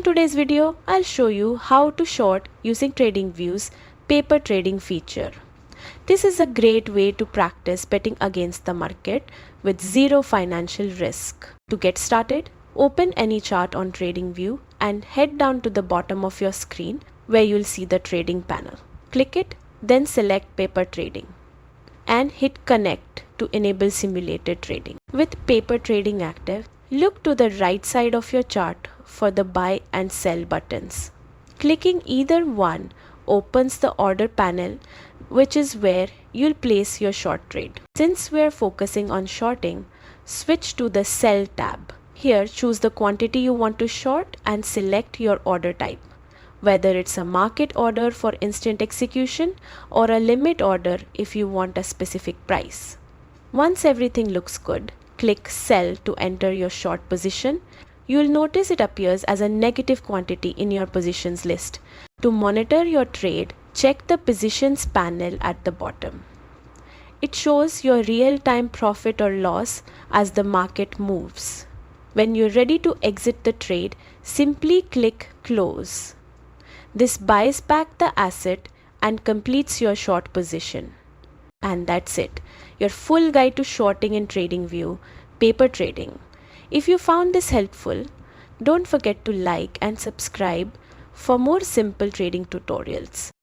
today's video, I'll show you how to short using TradingView's paper trading feature. This is a great way to practice betting against the market with zero financial risk. To get started, open any chart on TradingView and head down to the bottom of your screen where you'll see the trading panel. Click it, then select paper trading and hit connect to enable simulated trading. With paper trading active, look to the right side of your chart for the buy and sell buttons. Clicking either one opens the order panel, which is where you'll place your short trade. Since we're focusing on shorting, switch to the sell tab. Here, choose the quantity you want to short and select your order type, whether it's a market order for instant execution or a limit order if you want a specific price. Once everything looks good, click sell to enter your short position. You'll notice it appears as a negative quantity in your positions list. To monitor your trade, check the positions panel at the bottom. It shows your real-time profit or loss as the market moves. When you're ready to exit the trade, simply click close. This buys back the asset and completes your short position. And that's it, your full guide to shorting in TradingView paper trading. If you found this helpful, don't forget to like and subscribe for more simple trading tutorials.